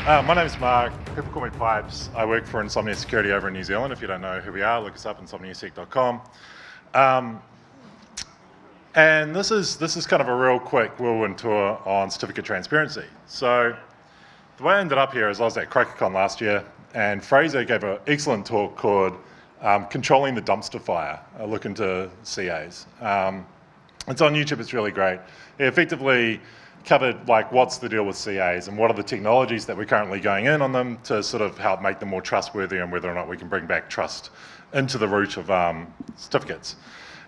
My name's Mark. People call me Pipes. I work for Insomnia Security over in New Zealand. If you don't know who we are, look us up, insomniasec.com. And this is kind of a real quick whirlwind tour on certificate transparency. So the way I ended up here is I was at Crikeycon last year, and Fraser gave an excellent talk called Controlling the Dumpster Fire, a look into CAs. It's on YouTube, it's really great. He effectively covered like what's the deal with CAs and what are the technologies that we're currently going in on them to sort of help make them more trustworthy and whether or not we can bring back trust into the root of certificates.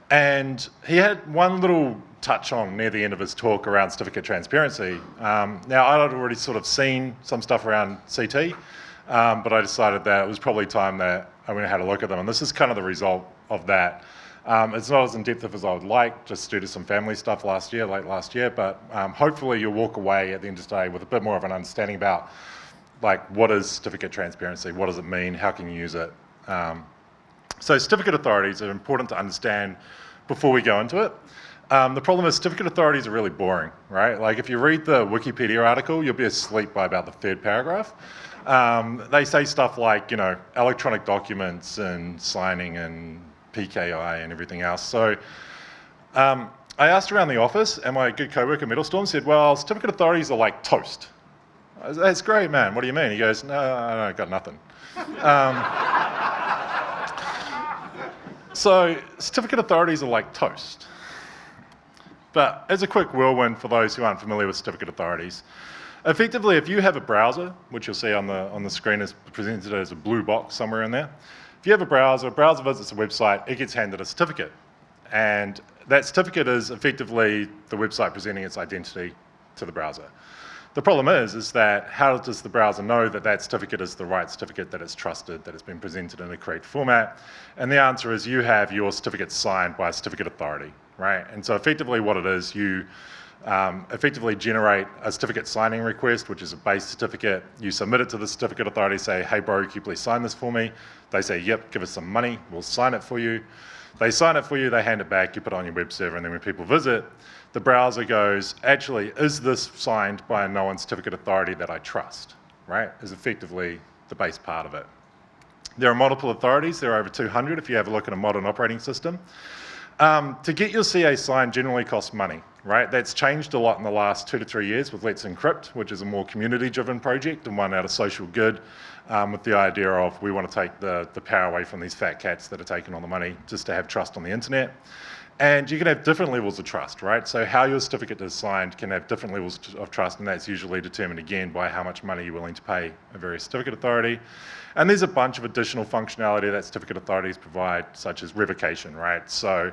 And he had one little touch on near the end of his talk around certificate transparency. Now, I'd already sort of seen some stuff around CT, but I decided that it was probably time that I went and had a look at them. And this is kind of the result of that. It's not as in-depth as I would like, just due to some family stuff late last year, but hopefully you'll walk away at the end of the day with a bit more of an understanding about like what is certificate transparency, what does it mean, how can you use it. So certificate authorities are important to understand before we go into it. The problem is certificate authorities are really boring, right? Like if you read the Wikipedia article, you'll be asleep by about the third paragraph. They say stuff like, you know, electronic documents and signing and PKI and everything else. So I asked around the office, and my good co-worker Middlestorm said, well, certificate authorities are like toast. I said, that's great, man. What do you mean? He goes, no, I got nothing. So certificate authorities are like toast. But as a quick whirlwind for those who aren't familiar with certificate authorities, effectively, if you have a browser, which you'll see on the screen is presented as a blue box somewhere in there, if you have a browser visits a website, it gets handed a certificate. And that certificate is effectively the website presenting its identity to the browser. The problem is that how does the browser know that that certificate is the right certificate, that it's trusted, that it's been presented in a correct format? And the answer is you have your certificate signed by a certificate authority, right? And so effectively what it is, you effectively generate a certificate signing request, which is a base certificate. You submit it to the certificate authority, say, hey bro, can you please sign this for me? They say, yep, give us some money, we'll sign it for you. They sign it for you, they hand it back, you put it on your web server, and then when people visit, the browser goes, actually, is this signed by a known certificate authority that I trust, right? Is effectively the base part of it. There are multiple authorities, there are over 200 if you have a look at a modern operating system. To get your CA signed generally costs money, right? That's changed a lot in the last 2 to 3 years with Let's Encrypt, which is a more community-driven project and one out of social good, with the idea of we want to take the power away from these fat cats that are taking all the money just to have trust on the internet. And you can have different levels of trust, right? So how your certificate is signed can have different levels of trust, and that's usually determined again by how much money you're willing to pay a various certificate authority. And there's a bunch of additional functionality that certificate authorities provide, such as revocation, right? So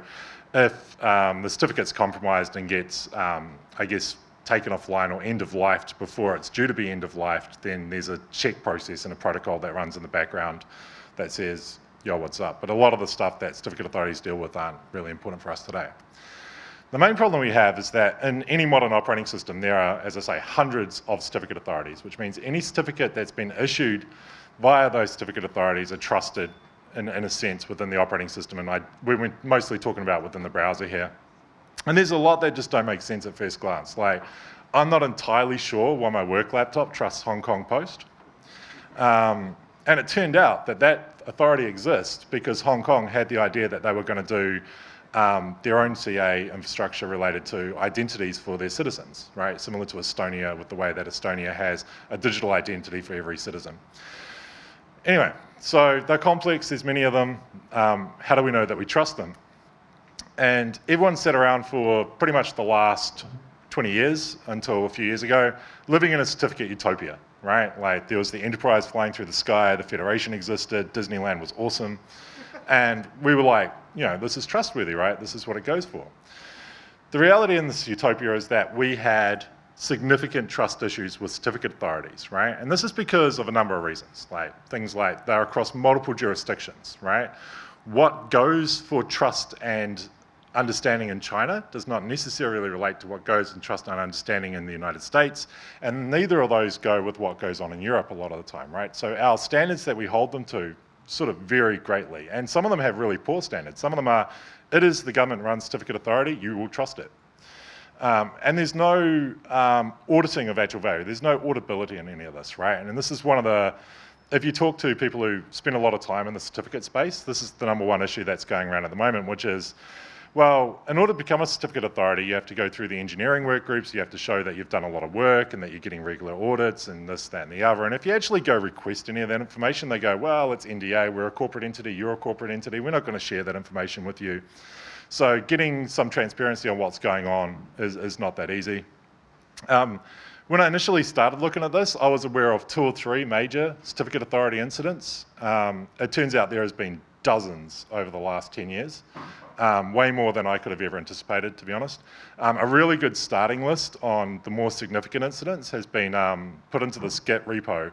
if the certificate's compromised and gets, I guess, taken offline or end-of-lifed before it's due to be end-of-lifed, then there's a check process and a protocol that runs in the background that says, yo, what's up? But a lot of the stuff that certificate authorities deal with aren't really important for us today. The main problem we have is that in any modern operating system, there are, as I say, hundreds of certificate authorities, which means any certificate that's been issued via those certificate authorities are trusted in a sense within the operating system, and we're mostly talking about within the browser here. And there's a lot that just don't make sense at first glance. Like, I'm not entirely sure why my work laptop trusts Hong Kong Post. And it turned out that that authority exists because Hong Kong had the idea that they were going to do their own CA infrastructure related to identities for their citizens, right? Similar to Estonia, with the way that Estonia has a digital identity for every citizen. Anyway, so they're complex, there's many of them. How do we know that we trust them? And everyone sat around for pretty much the last 20 years until a few years ago, living in a certificate utopia, right? Like there was the Enterprise flying through the sky, the Federation existed, Disneyland was awesome. And we were like, you know, this is trustworthy, right? This is what it goes for. The reality in this utopia is that we had significant trust issues with certificate authorities, right? And this is because of a number of reasons, like things like they're across multiple jurisdictions, right? What goes for trust and understanding in China does not necessarily relate to what goes in trust and understanding in the United States, and neither of those go with what goes on in Europe a lot of the time, right? So our standards that we hold them to sort of vary greatly, and some of them have really poor standards. Some of them are, it is the government-run certificate authority, you will trust it. And there's no auditing of actual value. There's no auditability in any of this, right? And this is one of the, if you talk to people who spend a lot of time in the certificate space, this is the #1 issue that's going around at the moment, which is, well, in order to become a certificate authority, you have to go through the engineering work groups, you have to show that you've done a lot of work and that you're getting regular audits and this, that, and the other. And if you actually go request any of that information, they go, well, it's NDA, we're a corporate entity, you're a corporate entity, we're not going to share that information with you. So getting some transparency on what's going on is not that easy. When I initially started looking at this, I was aware of 2 or 3 major certificate authority incidents. It turns out there has been dozens over the last 10 years, way more than I could have ever anticipated, to be honest. A really good starting list on the more significant incidents has been put into this Git repo,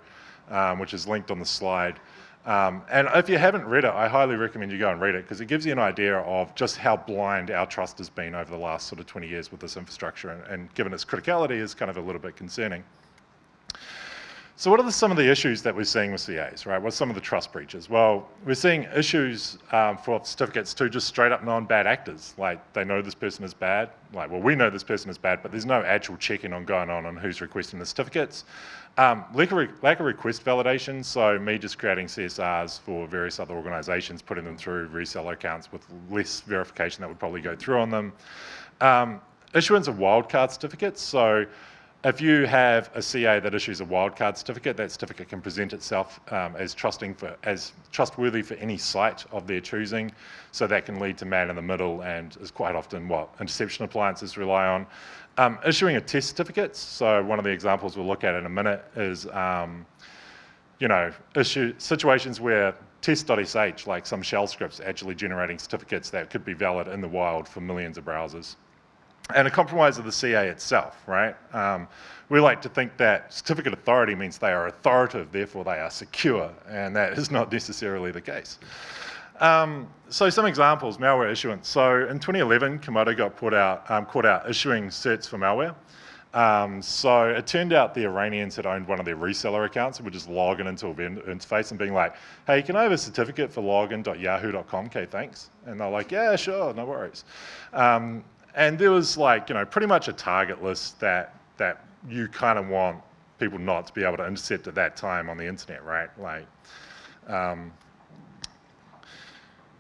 which is linked on the slide. And if you haven't read it, I highly recommend you go and read it, because it gives you an idea of just how blind our trust has been over the last sort of 20 years with this infrastructure, and given its criticality is kind of a little bit concerning. So what are some of the issues that we're seeing with CAs, right? What's some of the trust breaches? Well, we're seeing issues for certificates to just straight up non-bad actors. Like, they know this person is bad. Like, well, we know this person is bad, but there's no actual checking on going on who's requesting the certificates. Lack of request validation, so me just creating CSRs for various other organizations, putting them through reseller accounts with less verification that would probably go through on them. Issuance of wildcard certificates, so if you have a CA that issues a wildcard certificate, that certificate can present itself as trustworthy for any site of their choosing. So that can lead to man in the middle, and is quite often what interception appliances rely on. Issuing a test certificates. So one of the examples we'll look at in a minute is, situations where test.sh, like some shell scripts, actually generating certificates that could be valid in the wild for millions of browsers. And a compromise of the CA itself, right? We like to think that certificate authority means they are authoritative, therefore they are secure, and that is not necessarily the case. So some examples, malware issuance. So in 2011, Komodo got caught out issuing certs for malware. So it turned out the Iranians had owned one of their reseller accounts and were just logging into a vendor interface and being like, hey, can I have a certificate for login.yahoo.com? Okay, thanks. And they're like, yeah, sure, no worries. And there was pretty much a target list that you kind of want people not to be able to intercept at that time on the internet, right?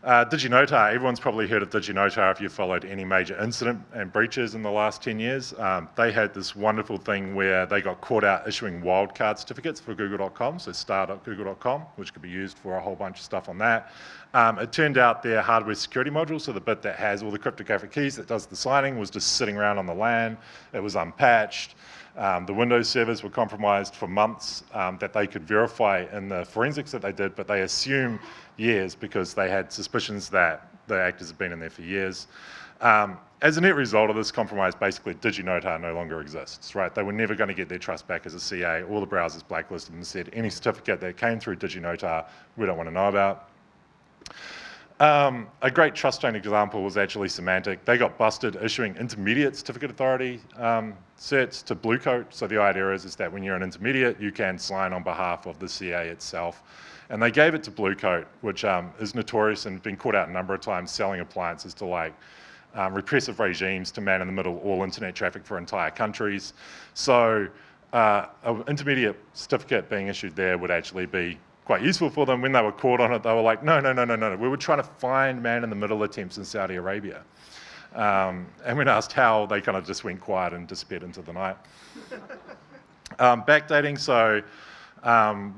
DigiNotar, everyone's probably heard of DigiNotar if you've followed any major incident and breaches in the last 10 years. They had this wonderful thing where they got caught out issuing wildcard certificates for google.com, so star.google.com, which could be used for a whole bunch of stuff on that. It turned out their hardware security module, so the bit that has all the cryptographic keys that does the signing, was just sitting around on the LAN. It was unpatched. The Windows servers were compromised for months that they could verify in the forensics that they did, but they assume years because they had suspicions that the actors had been in there for years. As a net result of this compromise, basically DigiNotar no longer exists, right? They were never going to get their trust back as a CA. All the browsers blacklisted and said any certificate that came through DigiNotar, we don't want to know about. A great trust chain example was actually Symantec. They got busted issuing intermediate certificate authority certs to Blue Coat. So the idea is that when you're an intermediate, you can sign on behalf of the CA itself. And they gave it to Blue Coat, which is notorious and been caught out a number of times selling appliances to repressive regimes to man in the middle all internet traffic for entire countries. So an intermediate certificate being issued there would actually be quite useful for them. When they were caught on it, they were like, no, we were trying to find man-in-the-middle attempts in Saudi Arabia. And when asked how, they kind of just went quiet and disappeared into the night. Backdating, so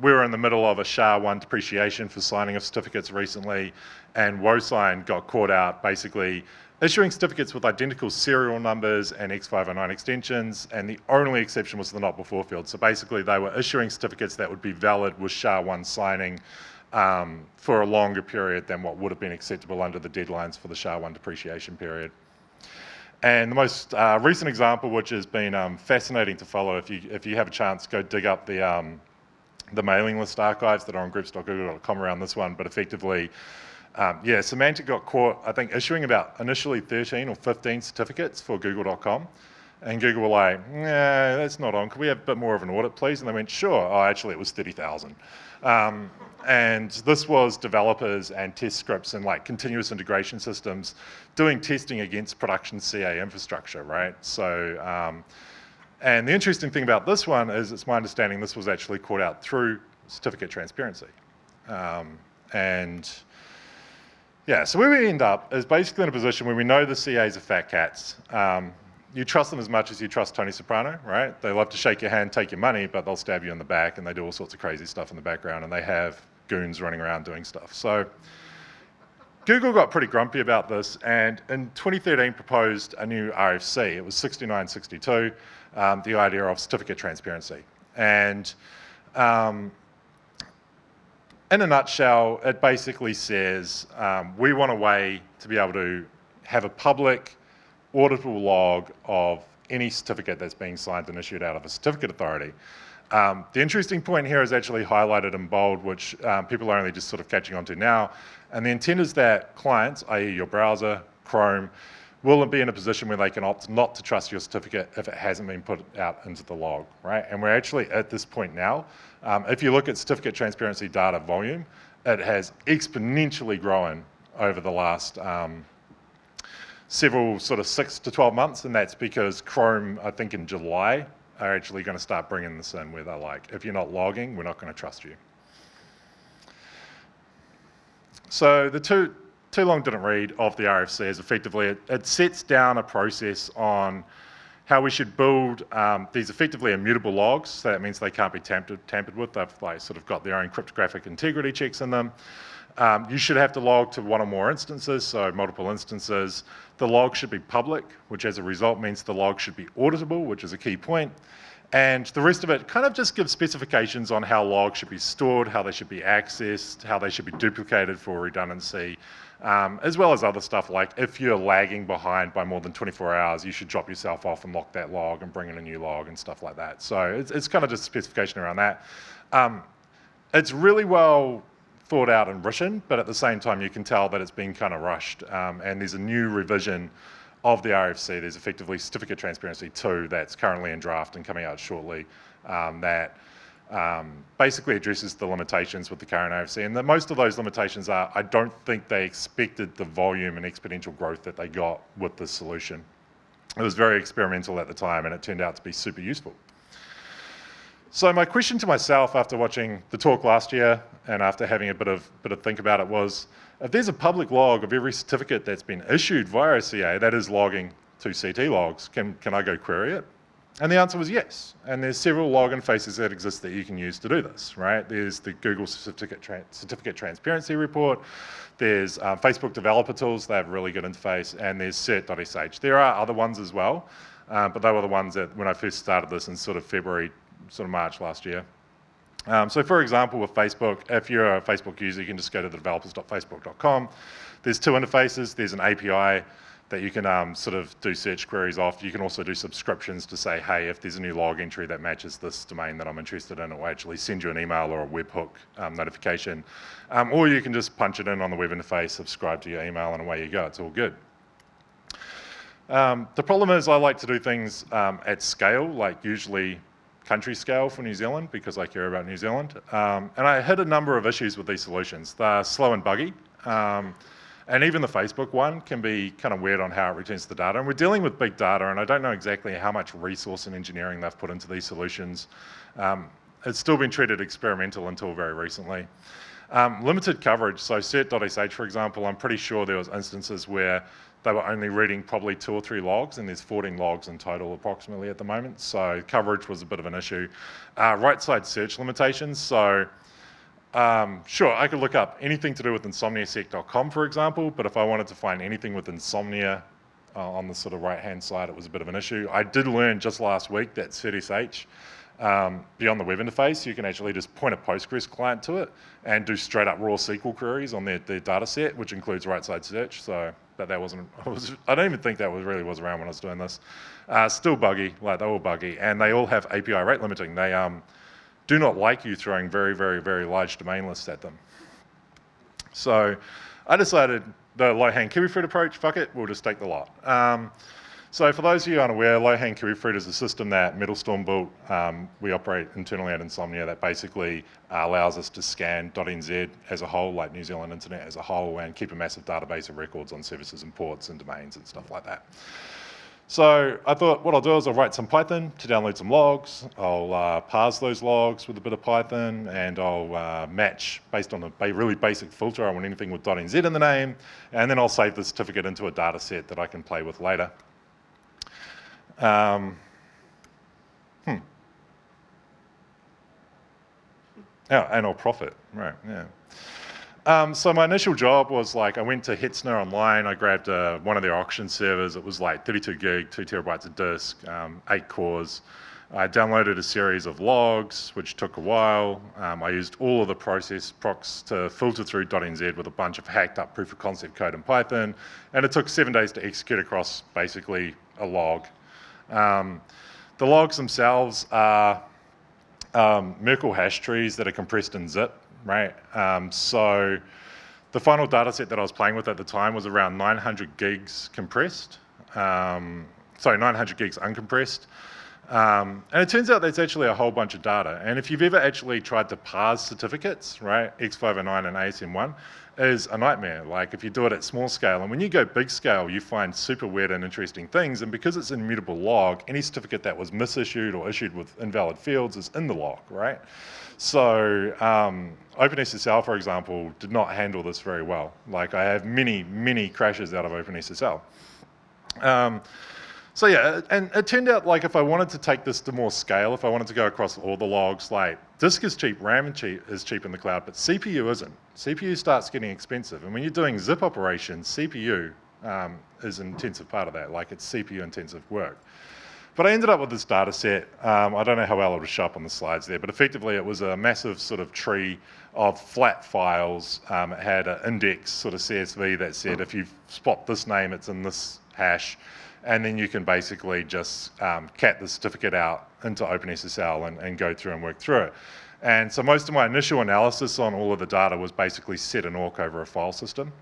we were in the middle of a SHA-1 depreciation for signing of certificates recently, and WoSign got caught out basically issuing certificates with identical serial numbers and X509 extensions, and the only exception was the not before field. So basically they were issuing certificates that would be valid with SHA-1 signing for a longer period than what would have been acceptable under the deadlines for the SHA-1 depreciation period. And the most recent example, which has been fascinating to follow, if you have a chance, go dig up the mailing list archives that are on groups.google.com around this one, but effectively, Symantec got caught, I think, issuing about initially 13 or 15 certificates for google.com. And Google were like, nah, that's not on. Could we have a bit more of an audit, please? And they went, sure. Oh, actually, it was 30,000. And this was developers and test scripts and like continuous integration systems doing testing against production CA infrastructure, right? So, and the interesting thing about this one is it's my understanding this was actually caught out through certificate transparency. And yeah, so where we end up is basically in a position where we know the CAs are fat cats. You trust them as much as you trust Tony Soprano, right? They love to shake your hand, take your money, but they'll stab you in the back, and they do all sorts of crazy stuff in the background, and they have goons running around doing stuff. So Google got pretty grumpy about this, and in 2013 proposed a new RFC. It was 6962, the idea of certificate transparency. And in a nutshell, it basically says we want a way to be able to have a public auditable log of any certificate that's being signed and issued out of a certificate authority. The interesting point here is actually highlighted in bold, which people are only just sort of catching on to now. And the intent is that clients, i.e. your browser, Chrome, will be in a position where they can opt not to trust your certificate if it hasn't been put out into the log, right? And we're actually at this point now. If you look at certificate transparency data volume, it has exponentially grown over the last several sort of 6 to 12 months, and that's because Chrome, I think in July, are actually going to start bringing this in where they're like, if you're not logging, we're not going to trust you. So the too long didn't read of the RFC is effectively, it sets down a process on how we should build these effectively immutable logs. So that means they can't be tampered with. They've like sort of got their own cryptographic integrity checks in them. You should have to log to one or more instances, so multiple instances. The log should be public, which as a result means the log should be auditable, which is a key point. And the rest of it kind of just gives specifications on how logs should be stored, how they should be accessed, how they should be duplicated for redundancy, as well as other stuff like if you're lagging behind by more than 24 hours, you should drop yourself off and lock that log and bring in a new log and stuff like that. So it's kind of just specification around that. It's really well thought out and written, but at the same time you can tell that it's been kind of rushed, and there's a new revision of the RFC. There's effectively Certificate Transparency 2 that's currently in draft and coming out shortly, that basically addresses the limitations with the current RFC, and most of those limitations are, I don't think they expected the volume and exponential growth that they got with this solution. It was very experimental at the time, and it turned out to be super useful. So my question to myself after watching the talk last year and after having a bit of think about it was, if there's a public log of every certificate that's been issued via a CA that is logging to CT logs, can I go query it? And the answer was yes. And there's several log interfaces that exist that you can use to do this, right? There's the Google Certificate Transparency Report, there's Facebook Developer Tools, they have a really good interface, and there's cert.sh. There are other ones as well, but they were the ones that when I first started this in sort of February, sort of March last year. So for example, with Facebook, if you're a Facebook user, you can just go to the developers.facebook.com. There's two interfaces. There's an API that you can sort of do search queries off. You can also do subscriptions to say, hey, if there's a new log entry that matches this domain that I'm interested in, it will actually send you an email or a webhook notification. Or you can just punch it in on the web interface, subscribe to your email, and away you go. It's all good. The problem is I like to do things at scale, like usually country scale for New Zealand, because I care about New Zealand. And I hit a number of issues with these solutions. They're slow and buggy. And even the Facebook one can be kind of weird on how it returns the data. And we're dealing with big data, and I don't know exactly how much resource and engineering they've put into these solutions. It's still been treated experimental until very recently. Limited coverage, so cert.sh, for example, I'm pretty sure there was instances where they were only reading probably 2 or 3 logs, and there's 14 logs in total approximately at the moment, so coverage was a bit of an issue. Right-side search limitations, so sure, I could look up anything to do with insomniasec.com, for example, but if I wanted to find anything with insomnia on the sort of right-hand side, it was a bit of an issue. I did learn just last week that cert.sh, beyond the web interface, you can actually just point a Postgres client to it and do straight-up raw SQL queries on their data set, which includes right-side search, so that wasn't, I don't even think that really was around when I was doing this. Still buggy, like they're all buggy, and they all have API rate limiting. They do not like you throwing very, very, very large domain lists at them. So I decided the low-hanging kiwi fruit approach, fuck it, we'll just take the lot. So for those of you unaware, low-hanging kiwifruit is a system that Metalstorm built. We operate internally at Insomnia that basically allows us to scan .nz as a whole, like New Zealand Internet as a whole, and keep a massive database of records on services and ports and domains and stuff like that. So I thought what I'll do is I'll write some Python to download some logs. I'll parse those logs with a bit of Python, and I'll match based on a really basic filter. I want anything with .nz in the name, and then I'll save the certificate into a data set that I can play with later. Oh, and I'll profit, right, yeah. So my initial job was like, I went to Hetzner online, I grabbed one of their auction servers. It was like 32 gig, 2 terabytes of disk, 8 cores. I downloaded a series of logs, which took a while. I used all of the process procs to filter through .nz with a bunch of hacked up proof of concept code in Python. And it took 7 days to execute across basically a log. The logs themselves are Merkle hash trees that are compressed in zip, right? So the final data set that I was playing with at the time was around 900 gigs compressed. Sorry, 900 gigs uncompressed. And it turns out there's actually a whole bunch of data. And if you've ever actually tried to parse certificates, right, X509 and ASM1 is a nightmare. Like if you do it at small scale, and when you go big scale, you find super weird and interesting things. And because it's an immutable log, any certificate that was misissued or issued with invalid fields is in the log, right? So OpenSSL, for example, did not handle this very well. Like I have many, many crashes out of OpenSSL. So yeah, and it turned out like if I wanted to take this to more scale, if I wanted to go across all the logs, like disk is cheap, RAM is cheap in the cloud, but CPU isn't. CPU starts getting expensive. And when you're doing zip operations, CPU is an intensive part of that, like it's CPU intensive work. But I ended up with this data set. I don't know how well it would show up on the slides there, but effectively it was a massive sort of tree of flat files. It had an index sort of CSV that said if you spot this name, it's in this hash. And then you can basically just cat the certificate out into OpenSSL and go through and work through it. And so most of my initial analysis on all of the data was basically set an awk over a file system,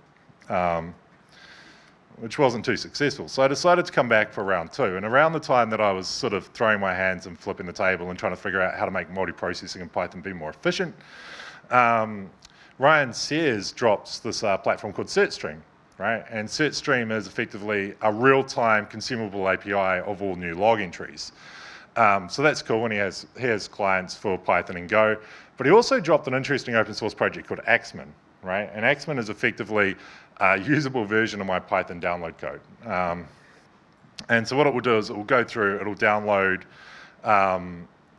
which wasn't too successful. So I decided to come back for round 2. And around the time that I was sort of throwing my hands and flipping the table and trying to figure out how to make multiprocessing in Python be more efficient, Ryan Sears drops this platform called CertStream. Right? And CertStream is effectively a real-time consumable API of all new log entries. So that's cool when he has clients for Python and Go. But he also dropped an interesting open source project called Axeman, right? And Axeman is effectively a usable version of my Python download code. And so what it will do is it will go through, it'll download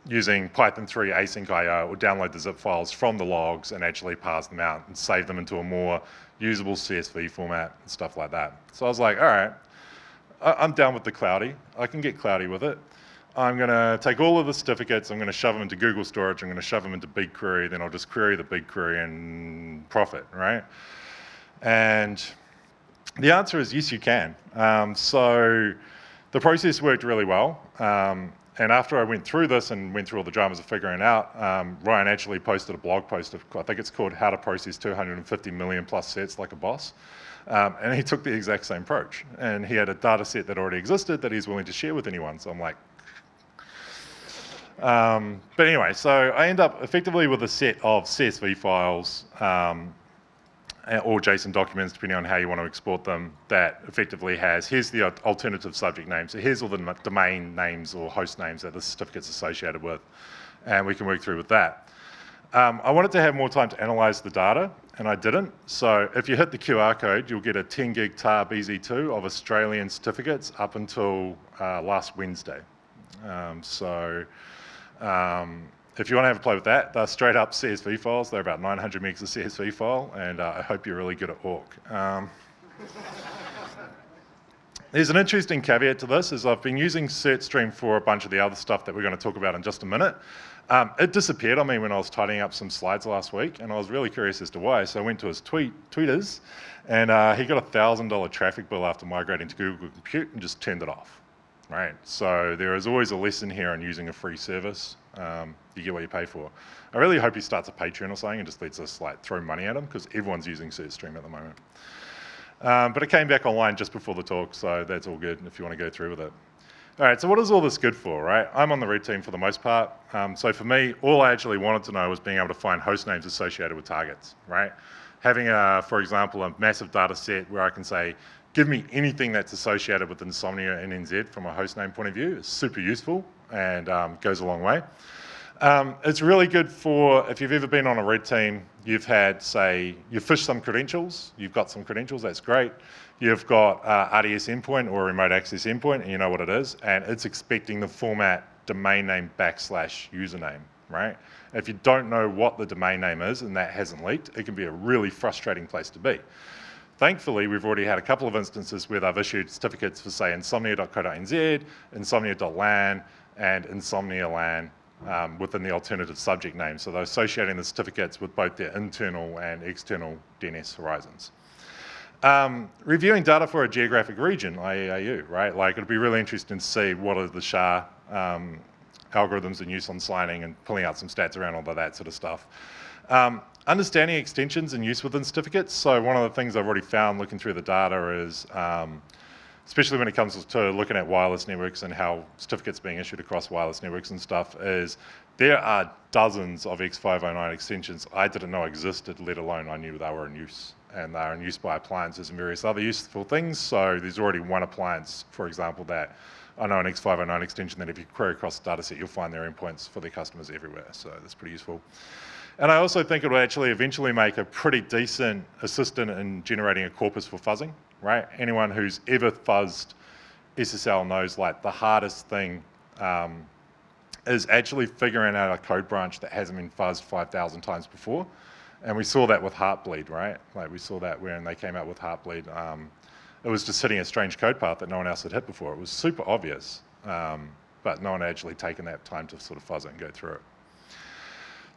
using Python 3 async IO, it will download the zip files from the logs and actually parse them out and save them into a more usable CSV format and stuff like that. So I was like, all right, I'm down with the cloudy. I can get cloudy with it. I'm going to take all of the certificates, I'm going to shove them into Google Storage, I'm going to shove them into BigQuery, then I'll just query the BigQuery and profit, right? And the answer is yes, you can. So the process worked really well. And after I went through this and went through all the dramas of figuring it out, Ryan actually posted a blog post, I think it's called How to Process 250 million plus sets like a boss. And he took the exact same approach. And he had a data set that already existed that he's willing to share with anyone. So I'm like, but anyway, so I end up effectively with a set of CSV files or JSON documents, depending on how you want to export them, that effectively has, here's the alternative subject name. So here's all the domain names or host names that the certificate's associated with, and we can work through with that. I wanted to have more time to analyze the data, and I didn't. So if you hit the QR code, you'll get a 10 gig tar BZ2 of Australian certificates up until last Wednesday. If you want to have a play with that, they're straight up CSV files. They're about 900 megs of CSV file, and I hope you're really good at awk. There's an interesting caveat to this, is I've been using CertStream for a bunch of the other stuff that we're going to talk about in just a minute. It disappeared on me when I was tidying up some slides last week, and I was really curious as to why. So I went to his tweeters, and he got a $1,000 traffic bill after migrating to Google Compute and just turned it off. Right, so there is always a lesson here on using a free service. You get what you pay for. I really hope he starts a Patreon or something and just lets us like throw money at him, because everyone's using CertStream at the moment. But it came back online just before the talk, so that's all good if you want to go through with it. All right, so what is all this good for, right? I'm on the red team for the most part. So for me, all I actually wanted to know was being able to find host names associated with targets, right? Having, for example, a massive data set where I can say, give me anything that's associated with Insomnia and NZ from a host name point of view is super useful and goes a long way. It's really good for, if you've ever been on a red team, you've had, say, you've fished some credentials, you've got some credentials, that's great. You've got RDS endpoint or remote access endpoint, and you know what it is, and it's expecting the format domain name / username, right? If you don't know what the domain name is and that hasn't leaked, it can be a really frustrating place to be. Thankfully, we've already had a couple of instances where they've issued certificates for, say, insomnia.co.nz, insomnia.lan, and insomnia.lan within the alternative subject name. So they're associating the certificates with both their internal and external DNS horizons. Reviewing data for a geographic region, IEAU, right? Like, it'd be really interesting to see what are the SHA algorithms in use on signing and pulling out some stats around all of that sort of stuff. Understanding extensions and use within certificates. So one of the things I've already found looking through the data is, especially when it comes to looking at wireless networks and how certificates being issued across wireless networks and stuff, is there are dozens of X509 extensions I didn't know existed, let alone I knew they were in use. And they're in use by appliances and various other useful things. So there's already one appliance, for example, that I know an X509 extension that if you query across the data set, you'll find their endpoints for their customers everywhere. So that's pretty useful. And I also think it will actually eventually make a pretty decent assistant in generating a corpus for fuzzing, right? Anyone who's ever fuzzed SSL knows, like, the hardest thing is actually figuring out a code branch that hasn't been fuzzed 5,000 times before. And we saw that with Heartbleed, right? Like, we saw that when they came out with Heartbleed. It was just hitting a strange code path that no one else had hit before. It was super obvious, but no one had actually taken that time to sort of fuzz it and go through it.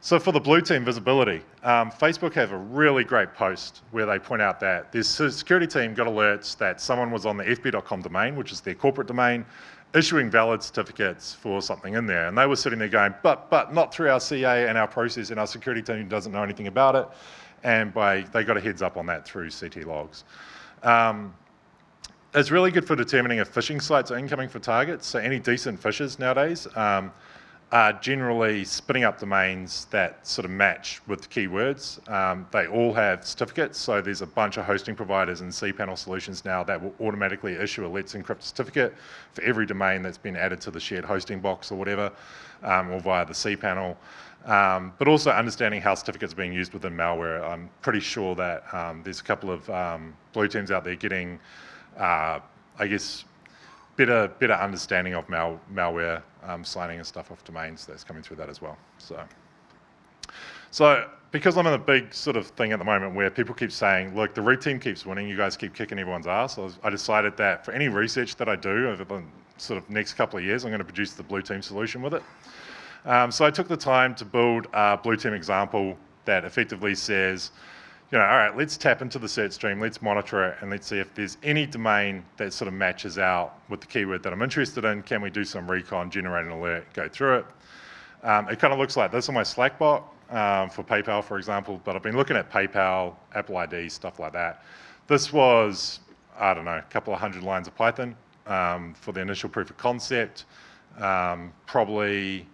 So for the blue team visibility, Facebook have a really great post where they point out that their security team got alerts that someone was on the fb.com domain, which is their corporate domain, issuing valid certificates for something in there. And they were sitting there going, but not through our CA and our process, and our security team doesn't know anything about it. And they got a heads up on that through CT logs. It's really good for determining if phishing sites are incoming for targets. So any decent phishers nowadays are generally spinning up domains that sort of match with keywords. They all have certificates, so there's a bunch of hosting providers and cPanel solutions now that will automatically issue a Let's Encrypt certificate for every domain that's been added to the shared hosting box or whatever, or via the cPanel. But also understanding how certificates are being used within malware. I'm pretty sure that there's a couple of blue teams out there getting, I guess, better understanding of malware signing and stuff off domains that's coming through that as well. So because I'm in a big sort of thing at the moment where people keep saying, look, the red team keeps winning, you guys keep kicking everyone's ass, I decided that for any research that I do over the sort of next couple of years, I'm going to produce the blue team solution with it. So I took the time to build a blue team example that effectively says, all right, let's tap into the search stream, let's monitor it, and let's see if there's any domain that sort of matches out with the keyword that I'm interested in. Can we do some recon, generate an alert, go through it? It kind of looks like this on my Slack bot for PayPal, for example, but I've been looking at PayPal, Apple ID, stuff like that. This was, I don't know, a couple of hundred lines of Python for the initial proof of concept. Probably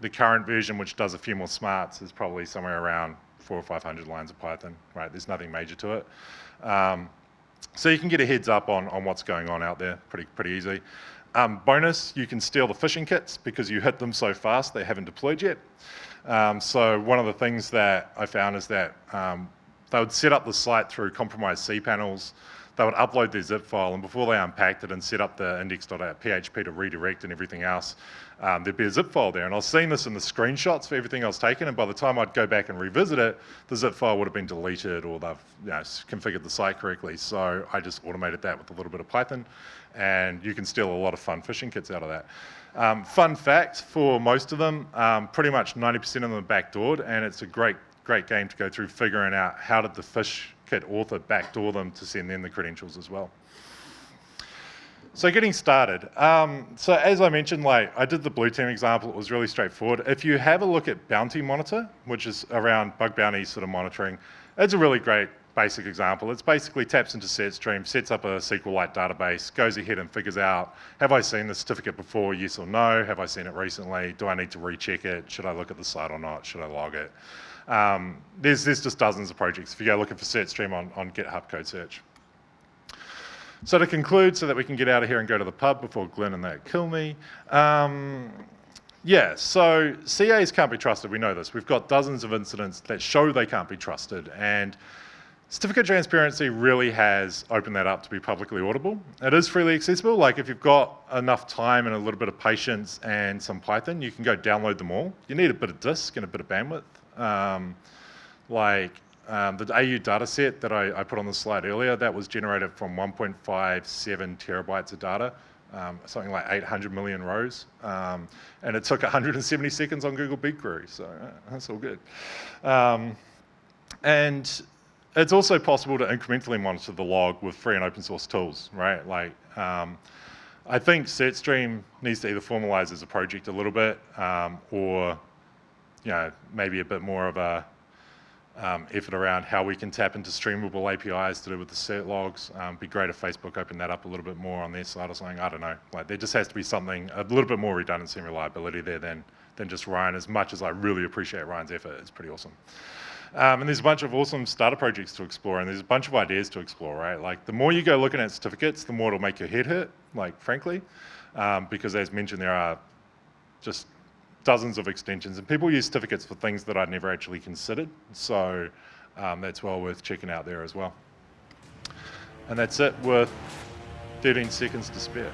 the current version, which does a few more smarts, is probably somewhere around 400 or 500 lines of Python, right? There's nothing major to it. So you can get a heads up on what's going on out there pretty easy. Bonus, you can steal the phishing kits because you hit them so fast they haven't deployed yet. So one of the things that I found is that they would set up the site through compromised cPanels. They would upload their zip file, and before they unpacked it and set up the index.php to redirect and everything else, there'd be a zip file there. And I was seeing this in the screenshots for everything I was taking, and by the time I'd go back and revisit it, the zip file would have been deleted or they've configured the site correctly. So I just automated that with a little bit of Python, and you can steal a lot of fun phishing kits out of that. Fun fact, for most of them, pretty much 90% of them are backdoored, and it's a great game to go through figuring out how did the phish kit author backdoor them to send them the credentials as well. So getting started. So as I mentioned, like I did the blue team example, it was really straightforward. If you have a look at Bounty Monitor, which is around bug bounty sort of monitoring, it's a really great basic example. It's basically taps into SetStream, sets up a SQLite database, goes ahead and figures out, have I seen the certificate before, yes or no? Have I seen it recently? Do I need to recheck it? Should I look at the site or not? Should I log it? There's just dozens of projects if you go looking for SetStream on GitHub code search. So to conclude, so that we can get out of here and go to the pub before Glenn and that kill me, yeah, so CAs can't be trusted, we know this. We've got dozens of incidents that show they can't be trusted, and certificate transparency really has opened that up to be publicly audible. It is freely accessible, like if you've got enough time and a little bit of patience and some Python, you can go download them all. You need a bit of disk and a bit of bandwidth. The AU dataset that I put on the slide earlier, that was generated from 1.57 terabytes of data, something like 800 million rows, and it took 170 seconds on Google BigQuery, so that's all good. And it's also possible to incrementally monitor the log with free and open source tools, right? Like, I think SetStream needs to either formalize as a project a little bit, or maybe a bit more of a effort around how we can tap into streamable APIs to do with the cert logs. Be great if Facebook opened that up a little bit more on their side or something. I don't know. Like, there just has to be something, a little bit more redundancy and reliability there than just Ryan. As much as I really appreciate Ryan's effort, it's pretty awesome. And there's a bunch of awesome starter projects to explore, and there's a bunch of ideas to explore, right? Like, the more you go looking at certificates, the more it'll make your head hurt, like, frankly, because as mentioned, there are just dozens of extensions, and people use certificates for things that I'd never actually considered, so that's well worth checking out there as well. And that's it with 13 seconds to spare.